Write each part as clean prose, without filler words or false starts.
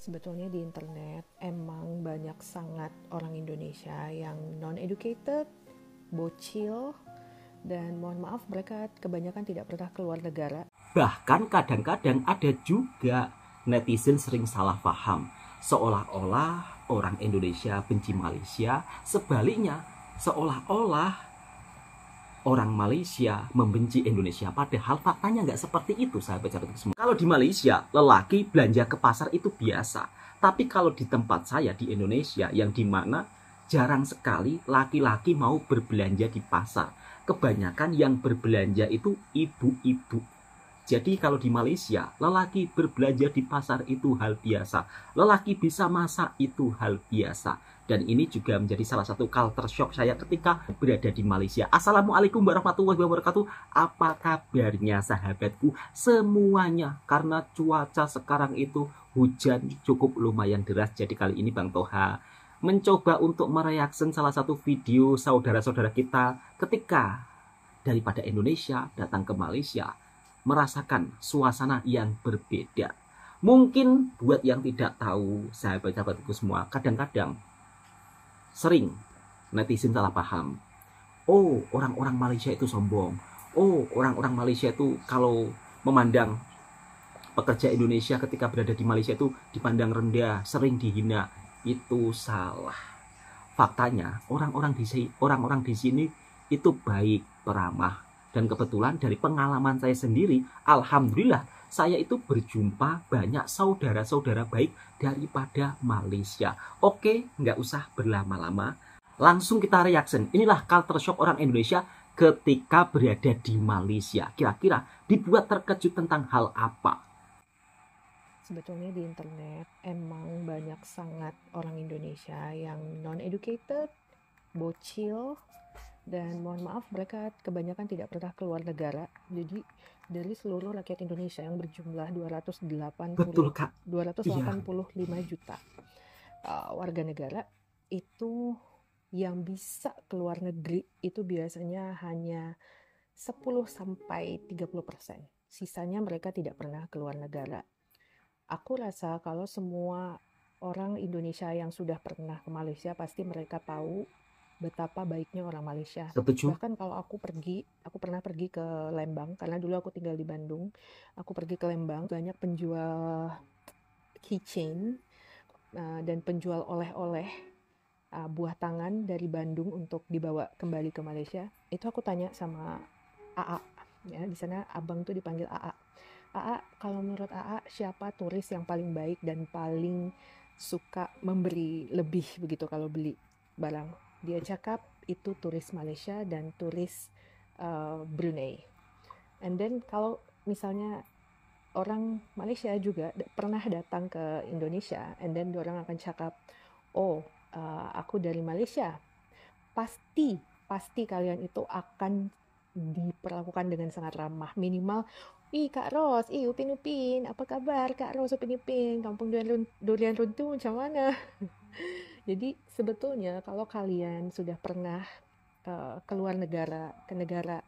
Sebetulnya di internet emang banyak sangat orang Indonesia yang non-educated, bocil, dan mohon maaf mereka kebanyakan tidak pernah keluar negara. Bahkan kadang-kadang ada juga netizen sering salah paham, seolah-olah orang Indonesia benci Malaysia, sebaliknya seolah-olah orang Malaysia membenci Indonesia, padahal faktanya nggak seperti itu, sahabat-sahabat semua. Kalau di Malaysia, lelaki belanja ke pasar itu biasa. Tapi kalau di tempat saya di Indonesia, yang dimana jarang sekali laki-laki mau berbelanja di pasar. Kebanyakan yang berbelanja itu ibu-ibu. Jadi kalau di Malaysia, lelaki berbelanja di pasar itu hal biasa. Lelaki bisa masak itu hal biasa. Dan ini juga menjadi salah satu culture shock saya ketika berada di Malaysia. Assalamualaikum warahmatullahi wabarakatuh. Apa kabarnya sahabatku semuanya? Karena cuaca sekarang itu hujan cukup lumayan deras. Jadi kali ini Bang Toha mencoba untuk mereaksi salah satu video saudara-saudara kita ketika daripada Indonesia datang ke Malaysia, merasakan suasana yang berbeda. Mungkin buat yang tidak tahu, sahabat-sahabatku semua, kadang-kadang sering netizen salah paham. Oh, orang-orang Malaysia itu sombong. Oh, orang-orang Malaysia itu kalau memandang pekerja Indonesia ketika berada di Malaysia itu dipandang rendah, sering dihina. Itu salah. Faktanya, orang-orang di sini itu baik, peramah. Dan kebetulan dari pengalaman saya sendiri, alhamdulillah saya itu berjumpa banyak saudara-saudara baik daripada Malaysia. Oke, nggak usah berlama-lama. Langsung kita reaction. Inilah culture shock orang Indonesia ketika berada di Malaysia. Kira-kira dibuat terkejut tentang hal apa? Sebetulnya di internet emang banyak sangat orang Indonesia yang non-educated, bocil, dan mohon maaf mereka kebanyakan tidak pernah keluar negara. Jadi dari seluruh rakyat Indonesia yang berjumlah 285 juta warga negara, itu yang bisa keluar negeri itu biasanya hanya 10-30%. Sisanya mereka tidak pernah keluar negara. Aku rasa kalau semua orang Indonesia yang sudah pernah ke Malaysia pasti mereka tahu betapa baiknya orang Malaysia. Setuju? Bahkan kalau aku pernah pergi ke Lembang, karena dulu aku tinggal di Bandung. Aku pergi ke Lembang, banyak penjual keychain dan penjual oleh-oleh buah tangan dari Bandung untuk dibawa kembali ke Malaysia. Itu aku tanya sama AA, ya di sana abang tuh dipanggil AA. AA, kalau menurut AA siapa turis yang paling baik dan paling suka memberi lebih begitu kalau beli barang? Dia cakap itu turis Malaysia dan turis Brunei. And then kalau misalnya orang Malaysia juga pernah datang ke Indonesia, and then orang akan cakap, oh aku dari Malaysia, pasti kalian itu akan diperlakukan dengan sangat ramah. Minimal, Kak Ros, Upin, apa kabar Kak Ros, Upin, kampung durian runtuh macam mana? Jadi sebetulnya kalau kalian sudah pernah keluar negara, ke negara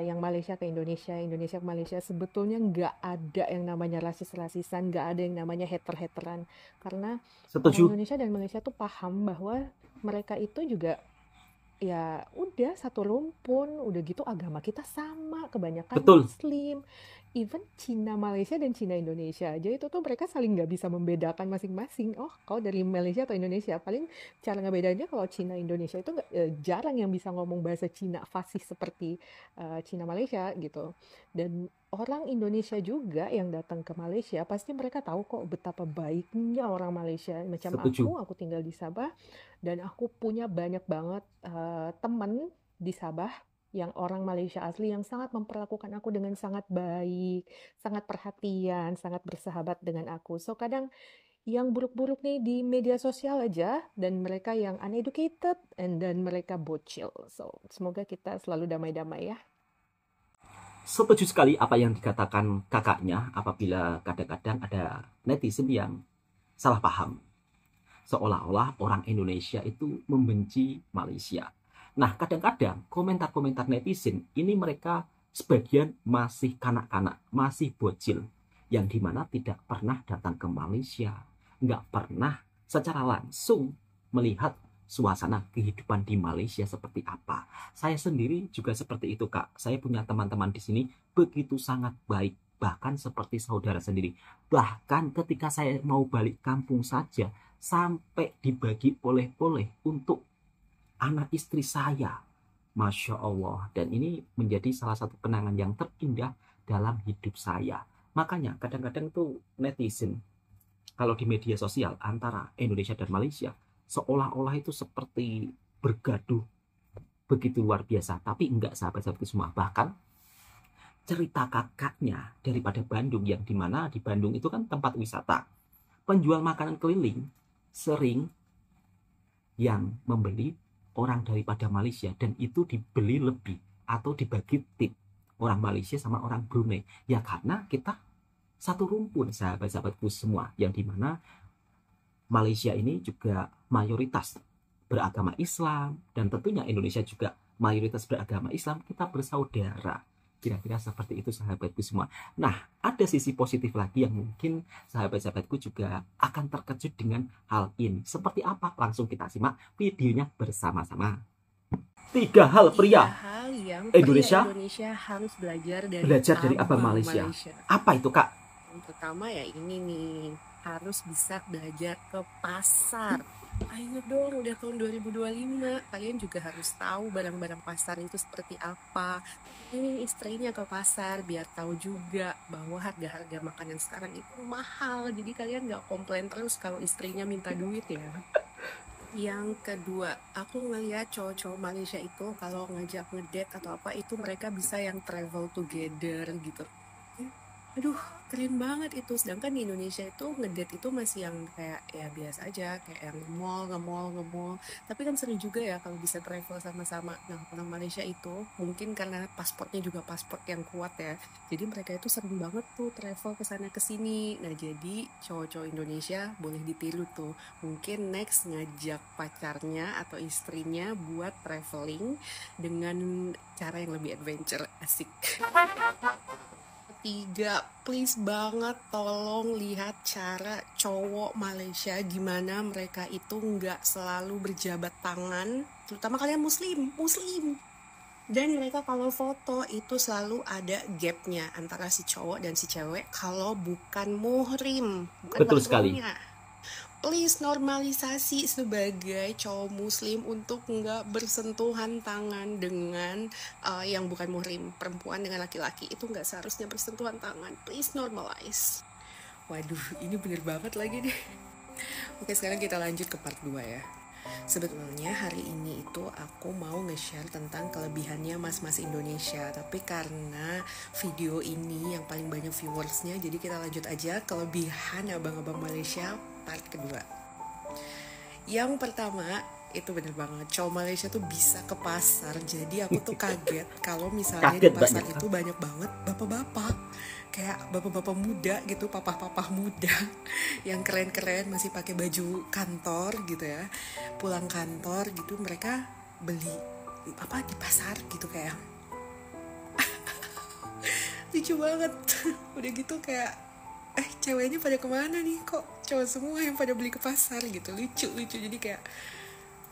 yang Malaysia ke Indonesia, Indonesia ke Malaysia, sebetulnya nggak ada yang namanya rasis-rasisan, nggak ada yang namanya hater-hateran. Karena orang Setuju? Indonesia dan Malaysia tuh paham bahwa mereka itu juga ya udah satu rumpun, udah gitu agama kita sama, kebanyakan Betul. Muslim. Even Cina Malaysia dan Cina Indonesia aja itu tuh mereka saling nggak bisa membedakan masing-masing. Oh, kau dari Malaysia atau Indonesia? Paling cara ngebedainnya kalau Cina Indonesia itu jarang yang bisa ngomong bahasa Cina fasih seperti Cina Malaysia gitu. Dan orang Indonesia juga yang datang ke Malaysia pasti mereka tahu kok betapa baiknya orang Malaysia. Macam Setuju. aku tinggal di Sabah dan aku punya banyak banget teman di Sabah yang orang Malaysia asli yang sangat memperlakukan aku dengan sangat baik, sangat perhatian, sangat bersahabat dengan aku. So kadang yang buruk-buruk nih di media sosial aja, dan mereka yang uneducated, and then mereka bocil. So semoga kita selalu damai-damai ya. Setuju sekali apa yang dikatakan kakaknya apabila kadang-kadang ada netizen yang salah paham. Seolah-olah orang Indonesia itu membenci Malaysia. Nah, kadang-kadang komentar-komentar netizen ini mereka sebagian masih kanak-kanak, masih bocil, yang dimana tidak pernah datang ke Malaysia. nggak pernah secara langsung melihat suasana kehidupan di Malaysia seperti apa. Saya sendiri juga seperti itu, Kak. Saya punya teman-teman di sini begitu sangat baik, bahkan seperti saudara sendiri. Bahkan ketika saya mau balik kampung saja, sampai dibagi oleh-oleh untuk anak istri saya. Masya Allah. Dan ini menjadi salah satu kenangan yang terindah dalam hidup saya. Makanya kadang-kadang tuh netizen, kalau di media sosial antara Indonesia dan Malaysia, seolah-olah itu seperti bergaduh begitu luar biasa. Tapi enggak, sahabat-sahabatku semua. Bahkan cerita kakaknya daripada Bandung, yang dimana di Bandung itu kan tempat wisata. Penjual makanan keliling sering yang membeli orang daripada Malaysia, dan itu dibeli lebih atau dibagi tip orang Malaysia sama orang Brunei. Ya karena kita satu rumpun, sahabat-sahabatku semua, yang dimana Malaysia ini juga mayoritas beragama Islam, dan tentunya Indonesia juga mayoritas beragama Islam. Kita bersaudara. Kira-kira seperti itu, sahabatku semua. Nah, ada sisi positif lagi yang mungkin sahabat-sahabatku juga akan terkejut dengan hal ini. Seperti apa? Langsung kita simak videonya bersama-sama. 3 hal pria hal yang Indonesia harus belajar dari abang Malaysia. Apa itu, Kak? Yang pertama ya ini nih, harus bisa belajar ke pasar. Ayo dong, udah tahun 2025, kalian juga harus tahu barang-barang pasar itu seperti apa. Ini istrinya ke pasar biar tahu juga bahwa harga-harga makanan sekarang itu mahal. Jadi kalian nggak komplain terus kalau istrinya minta duit ya. Yang kedua, aku ngeliat cowok-cowok Malaysia itu kalau ngajak ngedate atau apa itu mereka bisa yang travel together gitu. Aduh, keren banget itu. Sedangkan di Indonesia itu ngedate itu masih yang kayak ya biasa aja, kayak yang nge-mall. Tapi kan seru juga ya kalau bisa travel sama-sama. Nah, orang Malaysia itu mungkin karena pasportnya juga pasport yang kuat ya. Jadi mereka itu sering banget tuh travel ke sana ke sini. Nah, jadi cowok-cowok Indonesia boleh ditiru tuh. Mungkin next ngajak pacarnya atau istrinya buat traveling dengan cara yang lebih adventure, asik. 3, please banget tolong lihat cara cowok Malaysia gimana mereka itu nggak selalu berjabat tangan, terutama kalian muslim, dan mereka kalau foto itu selalu ada gapnya antara si cowok dan si cewek kalau bukan muhrim, bukan Betul sekali. mahramnya. Please normalisasi sebagai cowok muslim untuk nggak bersentuhan tangan dengan yang bukan muhrim. Perempuan dengan laki-laki itu nggak seharusnya bersentuhan tangan. Please normalize. Waduh, ini bener banget lagi nih. Oke, sekarang kita lanjut ke part 2 ya. Sebetulnya hari ini itu aku mau nge-share tentang kelebihannya mas-mas Indonesia. Tapi karena video ini yang paling banyak viewersnya, jadi kita lanjut aja kelebihan abang-abang Malaysia part kedua. Yang pertama, itu bener banget, cowok Malaysia tuh bisa ke pasar. Jadi aku tuh kaget kalau misalnya di pasar itu banyak banget bapak-bapak, kayak bapak-bapak muda gitu, papa-papa muda yang keren-keren, masih pakai baju kantor gitu ya, pulang kantor gitu, mereka beli apa di pasar gitu, kayak lucu banget. Udah gitu kayak ceweknya pada kemana nih, kok cowok semua yang pada beli ke pasar gitu, lucu. Jadi kayak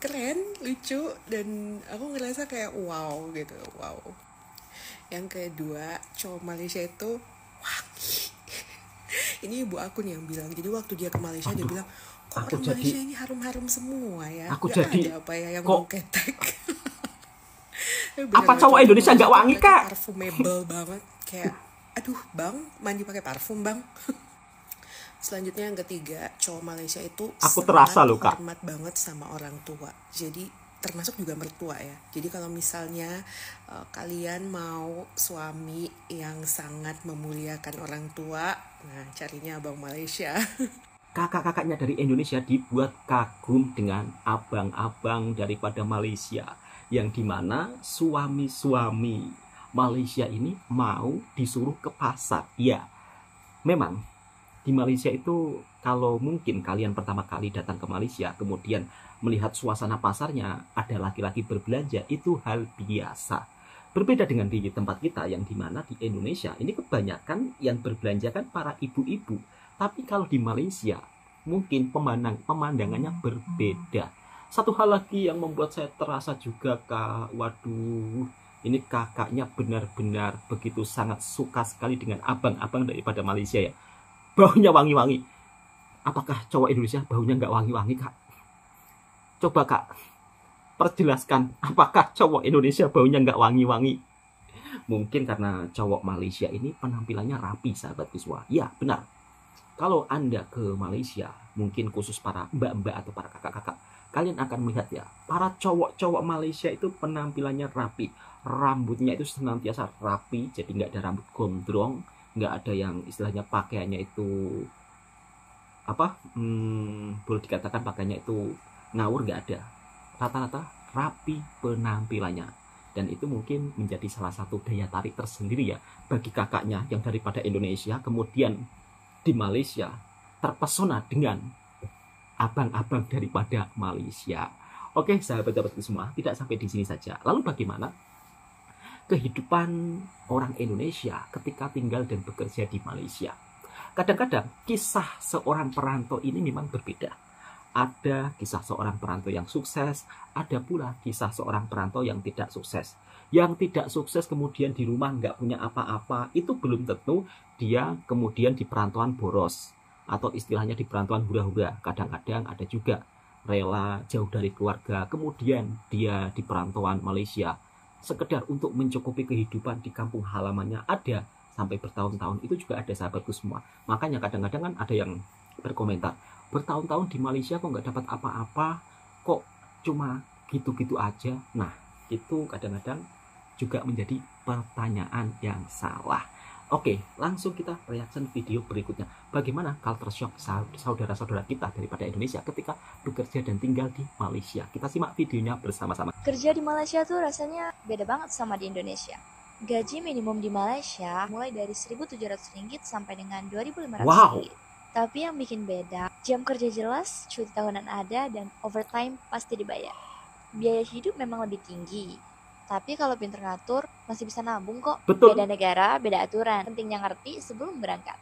keren, lucu, dan aku ngerasa kayak wow gitu, wow. Yang kedua, cowok Malaysia itu wangi. Ini ibu aku nih yang bilang. Jadi waktu dia ke Malaysia, dia bilang, kok orang Malaysia ini harum-harum semua ya, gak ada apa ya yang mau ketek. Apa cowok Indonesia gak wangi, Kak? Parfumable banget, kayak aduh bang, mandi pakai parfum bang. Selanjutnya yang ketiga, cowok Malaysia itu hormat banget sama orang tua. Jadi termasuk juga mertua ya. Jadi kalau misalnya kalian mau suami yang sangat memuliakan orang tua, nah carinya abang Malaysia. Kakak-kakaknya dari Indonesia dibuat kagum dengan abang-abang daripada Malaysia, yang dimana suami-suami Malaysia ini mau disuruh ke pasar. Ya, memang di Malaysia itu kalau mungkin kalian pertama kali datang ke Malaysia, kemudian melihat suasana pasarnya, ada laki-laki berbelanja, itu hal biasa. Berbeda dengan di tempat kita yang dimana di Indonesia ini kebanyakan yang berbelanja kan para ibu-ibu. Tapi kalau di Malaysia, mungkin pemandangannya berbeda. Satu hal lagi yang membuat saya terasa juga, Kak, waduh, ini kakaknya benar-benar begitu sangat suka sekali dengan abang-abang daripada Malaysia ya. Baunya wangi-wangi. Apakah cowok Indonesia baunya nggak wangi-wangi, Kak? Coba, Kak, perjelaskan, apakah cowok Indonesia baunya nggak wangi-wangi? Mungkin karena cowok Malaysia ini penampilannya rapi, sahabat visual. Ya, benar. Kalau Anda ke Malaysia, mungkin khusus para mbak-mbak atau para kakak-kakak, kalian akan melihat ya, para cowok-cowok Malaysia itu penampilannya rapi. Rambutnya itu senantiasa rapi, jadi nggak ada rambut gondrong, nggak ada yang istilahnya pakaiannya itu boleh dikatakan pakaiannya itu ngawur, nggak ada. Rata-rata rapi penampilannya, dan itu mungkin menjadi salah satu daya tarik tersendiri ya bagi kakaknya yang daripada Indonesia kemudian di Malaysia terpesona dengan abang-abang daripada Malaysia. Oke, sahabat-sahabatku semua, tidak sampai di sini saja. Lalu bagaimana kehidupan orang Indonesia ketika tinggal dan bekerja di Malaysia? Kadang-kadang kisah seorang perantau ini memang berbeda. Ada kisah seorang perantau yang sukses, ada pula kisah seorang perantau yang tidak sukses. Yang tidak sukses kemudian di rumah nggak punya apa-apa, itu belum tentu dia kemudian di perantauan boros, atau istilahnya di perantauan hura-hura. Kadang-kadang ada juga rela jauh dari keluarga, kemudian dia di perantauan Malaysia, sekedar untuk mencukupi kehidupan di kampung halamannya, ada sampai bertahun-tahun. Itu juga ada, sahabatku semua. Makanya kadang-kadang kan ada yang berkomentar, bertahun-tahun di Malaysia kok nggak dapat apa-apa, kok cuma gitu-gitu aja. Nah, itu kadang-kadang juga menjadi pertanyaan yang salah. Oke, langsung kita reaction video berikutnya. Bagaimana culture shock saudara-saudara kita daripada Indonesia ketika bekerja dan tinggal di Malaysia? Kita simak videonya bersama-sama. Kerja di Malaysia tuh rasanya beda banget sama di Indonesia. Gaji minimum di Malaysia mulai dari Rp1.700 sampai dengan Rp2.500. Wow. Tapi yang bikin beda, jam kerja jelas, cuti tahunan ada, dan overtime pasti dibayar. Biaya hidup memang lebih tinggi, tapi kalau pinter ngatur, masih bisa nabung kok. Betul. Beda negara, beda aturan. Pentingnya ngerti sebelum berangkat.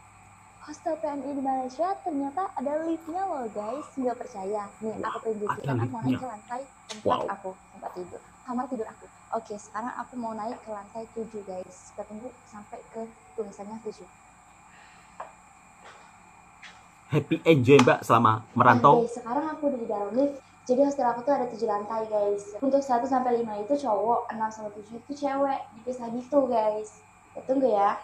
Hostel PMI di Malaysia ternyata ada liftnya loh guys. Nggak percaya? Nih, aku tunjukin. Aku mau naik ke lantai 4 aku, tempat tidur. Kamar tidur aku. Oke, sekarang aku mau naik ke lantai 7 guys. Kita tunggu sampai ke tulisannya 7. Happy enjoy Mbak selama merantau. Guys, sekarang aku udah di dalam lift. Jadi hostel aku tuh ada 7 lantai guys. Untuk 1 sampai 5 itu cowok, 6 sampai 7 itu cewek. Dipisah gitu guys. Ya, tunggu ya.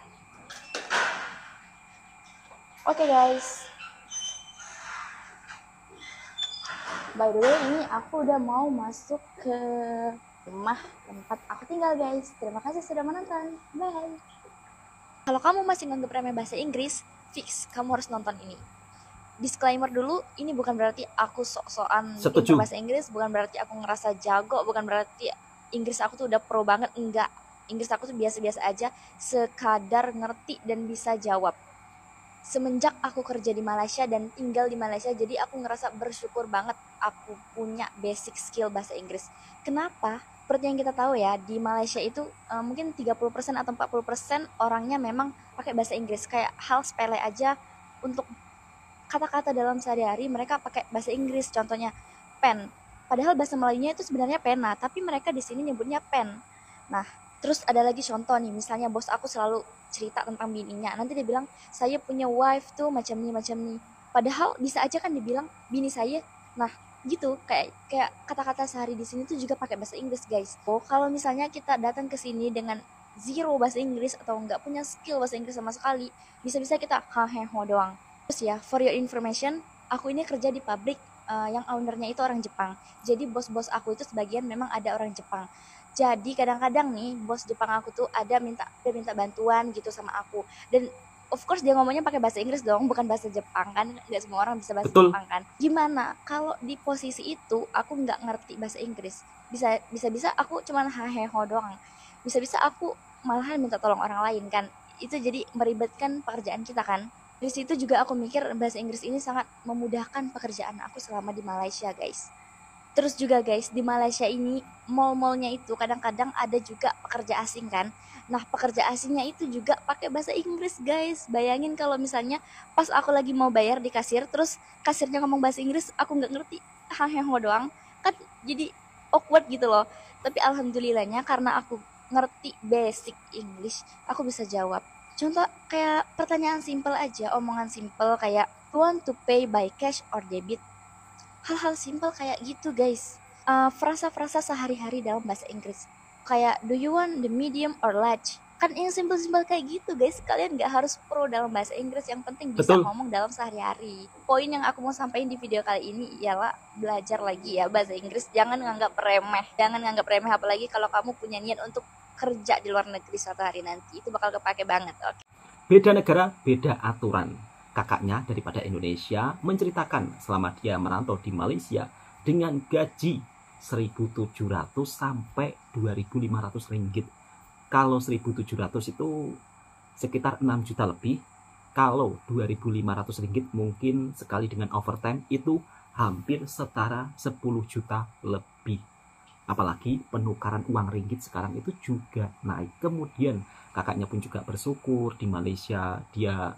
Oke guys. By the way, ini aku udah mau masuk ke rumah tempat aku tinggal guys. Terima kasih sudah menonton. Bye. Kalau kamu masih nganggap remeh bahasa Inggris, fix kamu harus nonton ini. Disclaimer dulu, ini bukan berarti aku sok-sokan pintar bahasa Inggris, bukan berarti aku ngerasa jago, bukan berarti Inggris aku tuh udah pro banget, enggak. Inggris aku tuh biasa-biasa aja, sekadar ngerti dan bisa jawab. Semenjak aku kerja di Malaysia dan tinggal di Malaysia, jadi aku ngerasa bersyukur banget aku punya basic skill bahasa Inggris. Kenapa? Seperti yang kita tahu ya, di Malaysia itu mungkin 30% atau 40% orangnya memang pakai bahasa Inggris. Kayak hal sepele aja, untuk kata-kata dalam sehari-hari mereka pakai bahasa Inggris. Contohnya pen, padahal bahasa Melayunya itu sebenarnya pena, tapi mereka di sini nyebutnya pen. Nah, terus ada lagi contoh nih, misalnya bos aku selalu cerita tentang bininya, nanti dia bilang saya punya wife tuh macam nih, padahal bisa aja kan dibilang bini saya. Nah gitu, kayak kata-kata sehari di sini tuh juga pakai bahasa Inggris guys. Oh, kalau misalnya kita datang ke sini dengan zero bahasa Inggris atau nggak punya skill bahasa Inggris sama sekali, bisa-bisa kita haheho doang. Terus ya, for your information, aku ini kerja di pabrik yang ownernya itu orang Jepang. Jadi bos-bos aku itu sebagian memang ada orang Jepang. Jadi kadang-kadang nih bos Jepang aku tuh ada minta bantuan gitu sama aku. Dan of course dia ngomongnya pakai bahasa Inggris dong, bukan bahasa Jepang kan. Nggak semua orang bisa bahasa Jepang kan. Gimana kalau di posisi itu aku nggak ngerti bahasa Inggris? Bisa aku cuman haheho doang. Bisa aku malahan minta tolong orang lain kan. Itu jadi meribetkan pekerjaan kita kan. Dari situ juga aku mikir bahasa Inggris ini sangat memudahkan pekerjaan aku selama di Malaysia guys. Terus juga guys, di Malaysia ini mall-mallnya itu kadang-kadang ada juga pekerja asing kan. Nah, pekerja asingnya itu juga pakai bahasa Inggris, guys. Bayangin kalau misalnya pas aku lagi mau bayar di kasir, terus kasirnya ngomong bahasa Inggris, aku nggak ngerti, haheho doang, kan jadi awkward gitu loh. Tapi alhamdulillahnya karena aku ngerti basic English, aku bisa jawab. Contoh kayak pertanyaan simple aja, omongan simple kayak "You want to pay by cash or debit?" Hal-hal simple kayak gitu, guys. Frasa-frasa sehari-hari dalam bahasa Inggris. Kayak "Do you want the medium or large?" Kan yang simple-simple kayak gitu, guys. Kalian nggak harus pro dalam bahasa Inggris, yang penting bisa Betul. ngomong dalam sehari-hari. Poin yang aku mau sampaikan di video kali ini ialah belajar lagi ya bahasa Inggris. Jangan nganggap remeh. Jangan nganggap remeh, apalagi kalau kamu punya niat untuk kerja di luar negeri suatu hari nanti. Itu bakal kepake banget, oke? Beda negara, beda aturan. Kakaknya daripada Indonesia menceritakan selama dia merantau di Malaysia dengan gaji 1.700 sampai 2.500 ringgit. Kalau 1.700 itu sekitar 6 juta lebih. Kalau 2.500 ringgit mungkin sekali dengan overtime itu hampir setara 10 juta lebih. Apalagi penukaran uang ringgit sekarang itu juga naik. Kemudian kakaknya pun juga bersyukur di Malaysia dia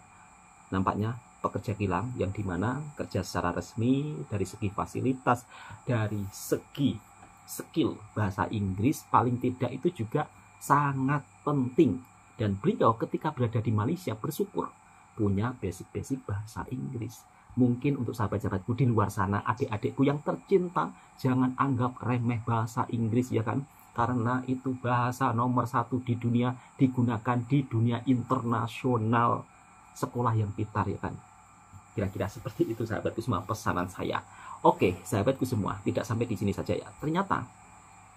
nampaknya pekerja kilang, yang dimana kerja secara resmi dari segi fasilitas, dari segi skill bahasa Inggris paling tidak itu juga sangat penting. Dan beliau ketika berada di Malaysia bersyukur punya basic-basic bahasa Inggris. Mungkin untuk sahabat-sahabatku di luar sana, adik-adikku yang tercinta, jangan anggap remeh bahasa Inggris ya kan. Karena itu bahasa nomor 1 di dunia, digunakan di dunia internasional. Sekolah yang pintar ya kan. Kira-kira seperti itu sahabatku semua pesanan saya. Oke, sahabatku semua, tidak sampai di sini saja ya. Ternyata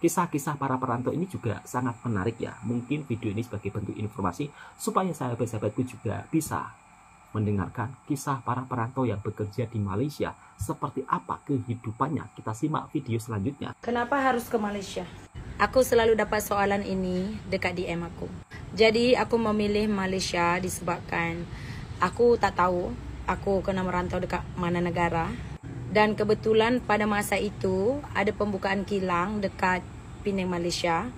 kisah-kisah para perantau ini juga sangat menarik ya. Mungkin video ini sebagai bentuk informasi supaya sahabat-sahabatku juga bisa mendengarkan kisah para perantau yang bekerja di Malaysia. Seperti apa kehidupannya? Kita simak video selanjutnya. Kenapa harus ke Malaysia? Aku selalu dapat soalan ini dekat DM aku. Jadi aku memilih Malaysia disebabkan aku tak tahu aku kena merantau dekat mana negara. Dan kebetulan pada masa itu ada pembukaan kilang dekat Penang, Malaysia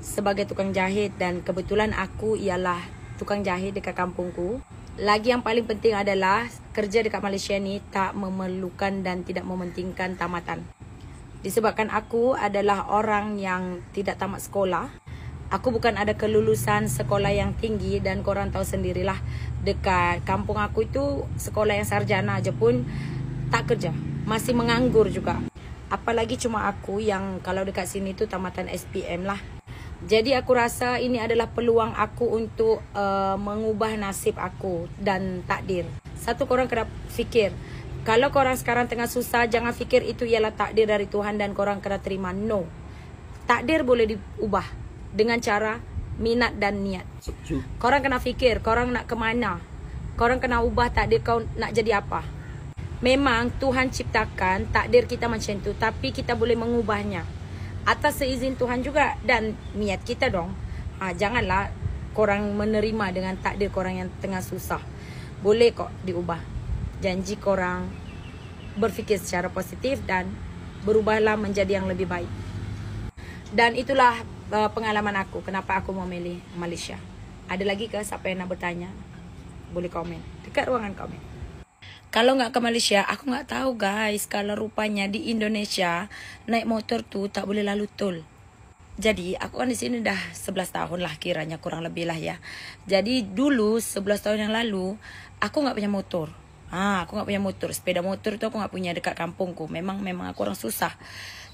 sebagai tukang jahit. Dan kebetulan aku ialah tukang jahit dekat kampungku. Lagi yang paling penting adalah kerja dekat Malaysia ni tak memerlukan dan tidak mementingkan tamatan. Disebabkan aku adalah orang yang tidak tamat sekolah. Aku bukan ada kelulusan sekolah yang tinggi dan korang tahu sendirilah dekat kampung aku itu sekolah yang sarjana aja pun tak kerja. Masih menganggur juga. Apalagi cuma aku yang kalau dekat sini tu tamatan SPM lah. Jadi aku rasa ini adalah peluang aku untuk mengubah nasib aku dan takdir. Satu, korang kena fikir, kalau korang sekarang tengah susah, jangan fikir itu ialah takdir dari Tuhan dan korang kena terima. No. Takdir boleh diubah dengan cara minat dan niat. Korang kena fikir, korang nak ke mana. Korang kena ubah takdir kau nak jadi apa. Memang Tuhan ciptakan takdir kita macam tu, tapi kita boleh mengubahnya atas seizin Tuhan juga dan niat kita dong. Janganlah korang menerima dengan takdir korang yang tengah susah. Boleh kok diubah. Janji korang berfikir secara positif dan berubahlah menjadi yang lebih baik. Dan itulah pengalaman aku kenapa aku memilih Malaysia. Ada lagi ke siapa yang nak bertanya? Boleh komen dekat ruangan komen. Kalau nggak ke Malaysia, aku nggak tahu guys. Kalau rupanya di Indonesia naik motor tu tak boleh lalu tol. Jadi aku kan di sini dah 11 tahun lah kiranya, kurang lebih lah ya. Jadi dulu 11 tahun yang lalu aku nggak punya motor. Aku nggak punya motor. Sepeda motor tu aku nggak punya dekat kampungku. Memang aku orang susah.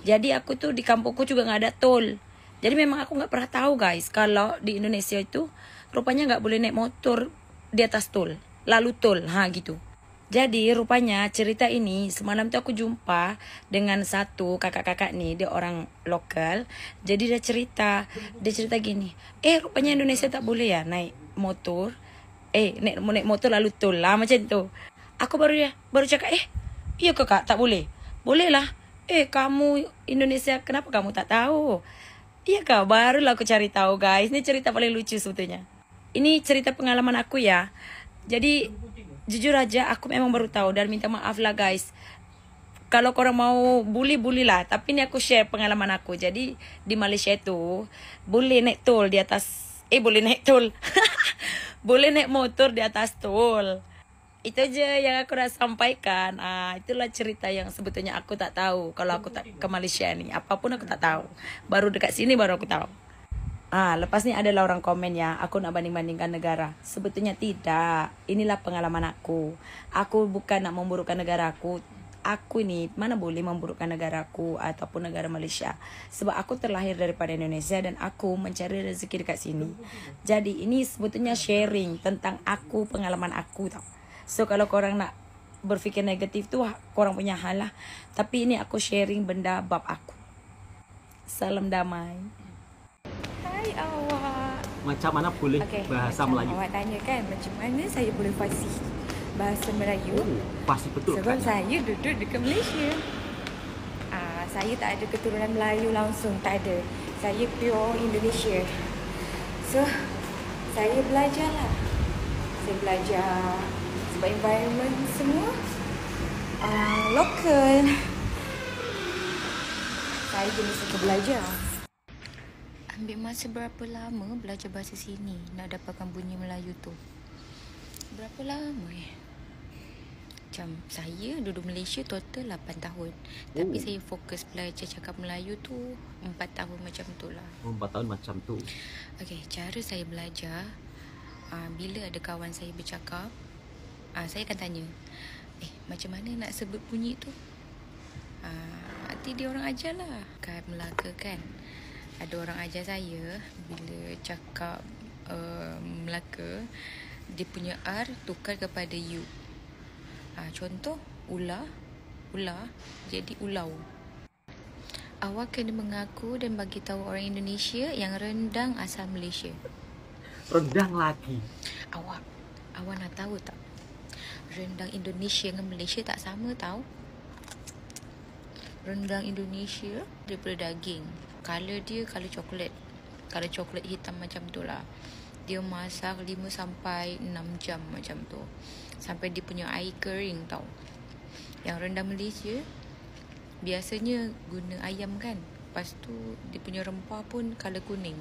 Jadi aku tu di kampungku juga nggak ada tol. Jadi memang aku nggak pernah tahu guys kalau di Indonesia itu rupanya nggak boleh naik motor di atas tol, lalu tol, gitu. Jadi rupanya cerita ini semalam tu aku jumpa dengan satu kakak-kakak ni, dia orang lokal. Jadi dia cerita gini, rupanya Indonesia tak boleh ya naik motor, naik motor lalu tol lah macam tu. Aku baru cakap, iya kakak tak boleh. Boleh lah. Kamu Indonesia kenapa kamu tak tahu? Iya kak, barulah aku cari tahu guys. Ini cerita paling lucu sebetulnya. Ini cerita pengalaman aku ya. Jadi jujur aja aku memang baru tahu dan minta maaf lah guys. Kalau korang mau bully lah. Tapi ni aku share pengalaman aku. Jadi di Malaysia itu boleh naik tol di atas Boleh naik tol. Boleh naik motor di atas tol. Itu aja yang aku nak sampaikan. Itulah cerita yang sebetulnya aku tak tahu. Kalau aku tak ke Malaysia ni, apapun aku tak tahu. Baru dekat sini baru aku tahu. Lepas ni adalah orang komen ya, aku nak banding-bandingkan negara. Sebetulnya tidak. Inilah pengalaman aku. Aku bukan nak memburukkan negara aku. Aku ni mana boleh memburukkan negaraku ataupun negara Malaysia. Sebab aku terlahir daripada Indonesia dan aku mencari rezeki dekat sini. Jadi ini sebetulnya sharing tentang aku, pengalaman aku tau. So kalau korang nak berfikir negatif tu korang punya hal lah. Tapi ini aku sharing benda bab aku. Salam damai. Hai awak. Macam mana boleh bahasa Melayu? Awak tanya kan macam mana saya boleh fasih bahasa Melayu? Pasti betul. Sebab saya duduk dekat Malaysia. Saya tak ada keturunan Melayu langsung, tak ada. Saya pure Indonesia. So saya belajar lah. Saya belajar sebab environment semua lokal. Saya jenis suka belajar. Ambil masa berapa lama belajar bahasa sini nak dapatkan bunyi Melayu tu? Berapa lama Macam saya duduk Malaysia total 8 tahun. Tapi saya fokus belajar cakap Melayu tu 4 tahun macam tu lah. 4 tahun macam tu. Okay, cara saya belajar, bila ada kawan saya bercakap, saya akan tanya, macam mana nak sebut bunyi tu? Nanti dia orang ajar lah. Kat Melaka kan, ada orang ajar saya bila cakap Melaka, dia punya R tukar kepada U. Contoh ular jadi ulau. Awak kena mengaku dan bagi tahu orang Indonesia yang rendang asal Malaysia. Rendang lagi. Awak nak tahu tak? Rendang Indonesia dengan Malaysia tak sama tau. Rendang Indonesia daripada daging. Color dia color coklat. Color coklat hitam macam tu lah. Dia masak 5 sampai 6 jam macam tu. Sampai dia punya air kering tau. Yang rendang Malaysia biasanya guna ayam kan. Lepas tu dia punya rempah pun color kuning.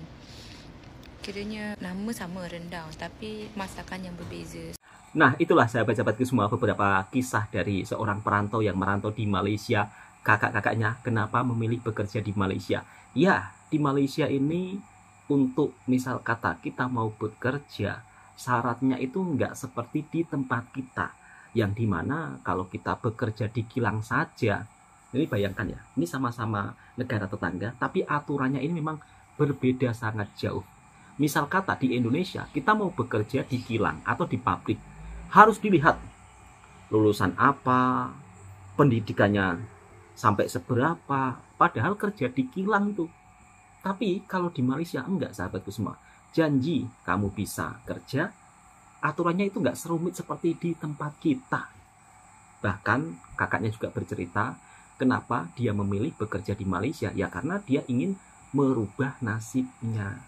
Kiranya nama sama rendang tapi masakan yang berbeza. Nah, itulah sahabat-sahabatku semua beberapa kisah dari seorang perantau yang merantau di Malaysia. Kakak-kakaknya kenapa memilih bekerja di Malaysia. Ya, di Malaysia ini untuk misal kata kita mau bekerja, syaratnya itu nggak seperti di tempat kita. Yang dimana kalau kita bekerja di kilang saja, ini bayangkan ya, ini sama-sama negara tetangga, tapi aturannya ini memang berbeda sangat jauh. Misal kata di Indonesia, kita mau bekerja di kilang atau di pabrik, harus dilihat lulusan apa, pendidikannya sampai seberapa, padahal kerja di kilang tuh. Tapi kalau di Malaysia enggak, sahabatku semua. Janji kamu bisa kerja, aturannya itu enggak serumit seperti di tempat kita. Bahkan kakaknya juga bercerita kenapa dia memilih bekerja di Malaysia. Ya karena dia ingin merubah nasibnya.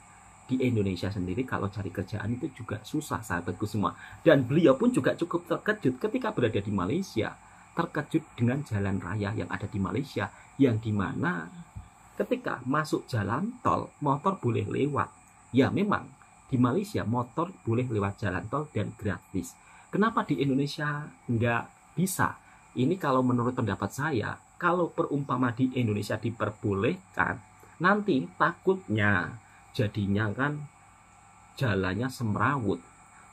Di Indonesia sendiri kalau cari kerjaan itu juga susah, sahabatku semua. Dan beliau pun juga cukup terkejut ketika berada di Malaysia. Terkejut dengan jalan raya yang ada di Malaysia, yang dimana ketika masuk jalan tol, motor boleh lewat. Ya memang, di Malaysia motor boleh lewat jalan tol dan gratis. Kenapa di Indonesia nggak bisa? Ini kalau menurut pendapat saya, kalau perumpama di Indonesia diperbolehkan, nanti takutnya jadinya kan jalannya semrawut,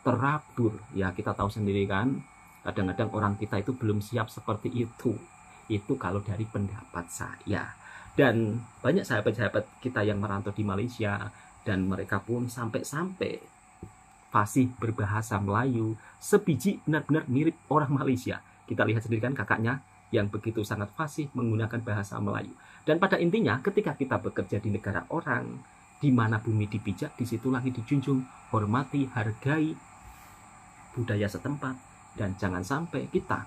terabur. Ya kita tahu sendiri kan, kadang-kadang orang kita itu belum siap seperti itu. Itu kalau dari pendapat saya. Dan banyak sahabat-sahabat kita yang merantau di Malaysia, dan mereka pun sampai-sampai fasih berbahasa Melayu, sebiji benar-benar mirip orang Malaysia. Kita lihat sendiri kan kakaknya yang begitu sangat fasih menggunakan bahasa Melayu. Dan pada intinya ketika kita bekerja di negara orang, di mana bumi dipijak, di situ langit dijunjung, hormati, hargai budaya setempat, dan jangan sampai kita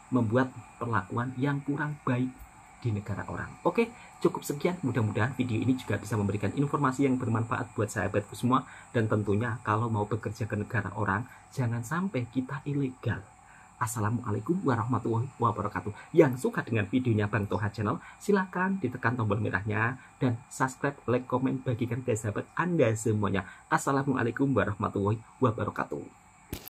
membuat perlakuan yang kurang baik di negara orang. Oke, cukup sekian. Mudah-mudahan video ini juga bisa memberikan informasi yang bermanfaat buat sahabatku semua. Dan tentunya kalau mau bekerja ke negara orang, jangan sampai kita ilegal. Assalamualaikum warahmatullahi wabarakatuh. Yang suka dengan videonya Bang Toha Channel, silakan ditekan tombol merahnya dan subscribe, like, komen, bagikan ke sahabat Anda semuanya. Assalamualaikum warahmatullahi wabarakatuh.